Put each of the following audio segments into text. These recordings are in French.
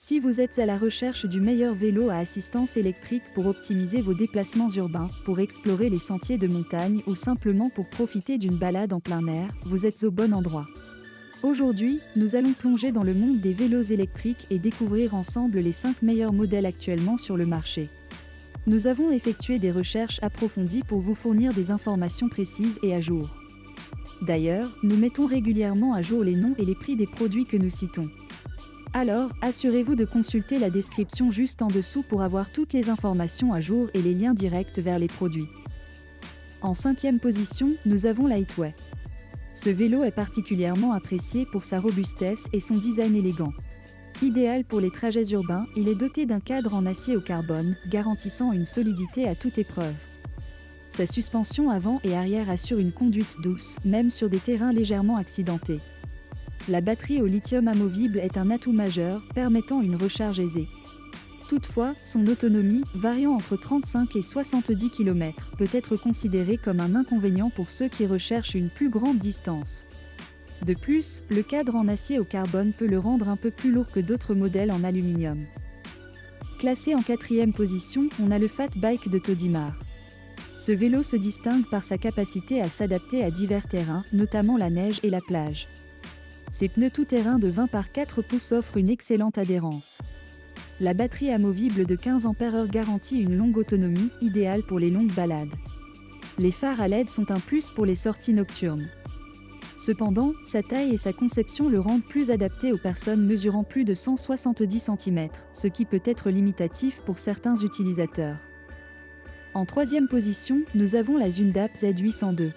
Si vous êtes à la recherche du meilleur vélo à assistance électrique pour optimiser vos déplacements urbains, pour explorer les sentiers de montagne ou simplement pour profiter d'une balade en plein air, vous êtes au bon endroit. Aujourd'hui, nous allons plonger dans le monde des vélos électriques et découvrir ensemble les 5 meilleurs modèles actuellement sur le marché. Nous avons effectué des recherches approfondies pour vous fournir des informations précises et à jour. D'ailleurs, nous mettons régulièrement à jour les noms et les prix des produits que nous citons. Alors, assurez-vous de consulter la description juste en dessous pour avoir toutes les informations à jour et les liens directs vers les produits. En 5e position, nous avons la Hitway. Ce vélo est particulièrement apprécié pour sa robustesse et son design élégant. Idéal pour les trajets urbains, il est doté d'un cadre en acier au carbone, garantissant une solidité à toute épreuve. Sa suspension avant et arrière assure une conduite douce, même sur des terrains légèrement accidentés. La batterie au lithium amovible est un atout majeur, permettant une recharge aisée. Toutefois, son autonomie, variant entre 35 et 70 km, peut être considérée comme un inconvénient pour ceux qui recherchent une plus grande distance. De plus, le cadre en acier au carbone peut le rendre un peu plus lourd que d'autres modèles en aluminium. Classé en 4e position, on a le Fat Bike de Todimar. Ce vélo se distingue par sa capacité à s'adapter à divers terrains, notamment la neige et la plage. Ses pneus tout-terrain de 20 par 4 pouces offrent une excellente adhérence. La batterie amovible de 15 Ah garantit une longue autonomie, idéale pour les longues balades. Les phares à LED sont un plus pour les sorties nocturnes. Cependant, sa taille et sa conception le rendent plus adapté aux personnes mesurant plus de 170 cm, ce qui peut être limitatif pour certains utilisateurs. En 3e position, nous avons la Zundap Z802.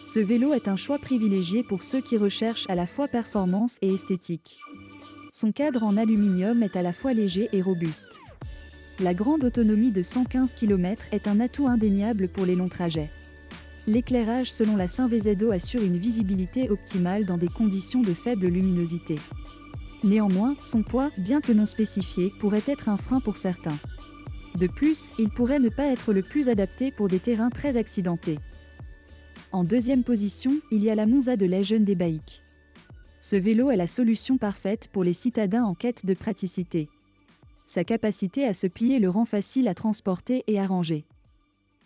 Ce vélo est un choix privilégié pour ceux qui recherchent à la fois performance et esthétique. Son cadre en aluminium est à la fois léger et robuste. La grande autonomie de 115 km est un atout indéniable pour les longs trajets. L'éclairage selon la Synvezedo assure une visibilité optimale dans des conditions de faible luminosité. Néanmoins, son poids, bien que non spécifié, pourrait être un frein pour certains. De plus, il pourrait ne pas être le plus adapté pour des terrains très accidentés. En 2e position, il y a la Monza de Legend e-Bike. Ce vélo est la solution parfaite pour les citadins en quête de praticité. Sa capacité à se plier le rend facile à transporter et à ranger.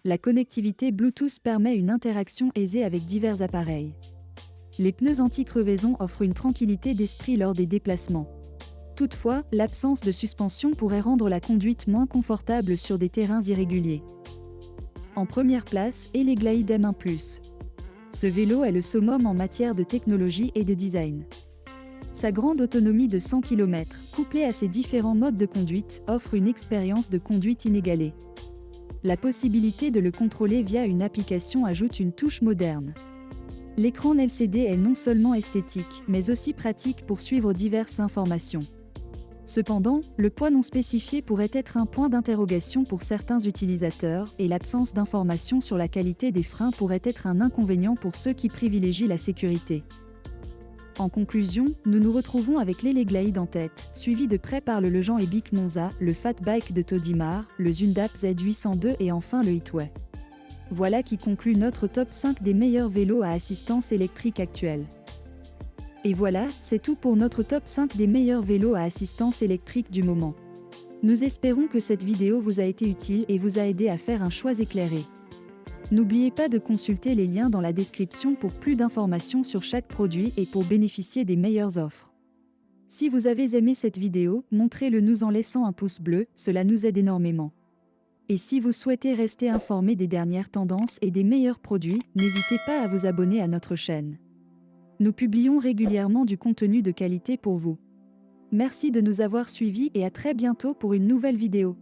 La connectivité Bluetooth permet une interaction aisée avec divers appareils. Les pneus anti-crevaison offrent une tranquillité d'esprit lors des déplacements. Toutefois, l'absence de suspension pourrait rendre la conduite moins confortable sur des terrains irréguliers. En première place, Eleglide M1+. Ce vélo est le summum en matière de technologie et de design. Sa grande autonomie de 100 km, couplée à ses différents modes de conduite, offre une expérience de conduite inégalée. La possibilité de le contrôler via une application ajoute une touche moderne. L'écran LCD est non seulement esthétique, mais aussi pratique pour suivre diverses informations. Cependant, le poids non spécifié pourrait être un point d'interrogation pour certains utilisateurs et l'absence d'informations sur la qualité des freins pourrait être un inconvénient pour ceux qui privilégient la sécurité. En conclusion, nous nous retrouvons avec l'Eleglide en tête, suivi de près par le Legend e-Bike Monza, le Fat Bike de Todimar, le Zundap Z802 et enfin le Hitway. Voilà qui conclut notre top 5 des meilleurs vélos à assistance électrique actuels. Et voilà, c'est tout pour notre top 5 des meilleurs vélos à assistance électrique du moment. Nous espérons que cette vidéo vous a été utile et vous a aidé à faire un choix éclairé. N'oubliez pas de consulter les liens dans la description pour plus d'informations sur chaque produit et pour bénéficier des meilleures offres. Si vous avez aimé cette vidéo, montrez-le nous en laissant un pouce bleu, cela nous aide énormément. Et si vous souhaitez rester informé des dernières tendances et des meilleurs produits, n'hésitez pas à vous abonner à notre chaîne. Nous publions régulièrement du contenu de qualité pour vous. Merci de nous avoir suivis et à très bientôt pour une nouvelle vidéo.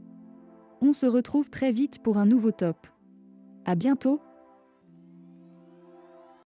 On se retrouve très vite pour un nouveau top. À bientôt!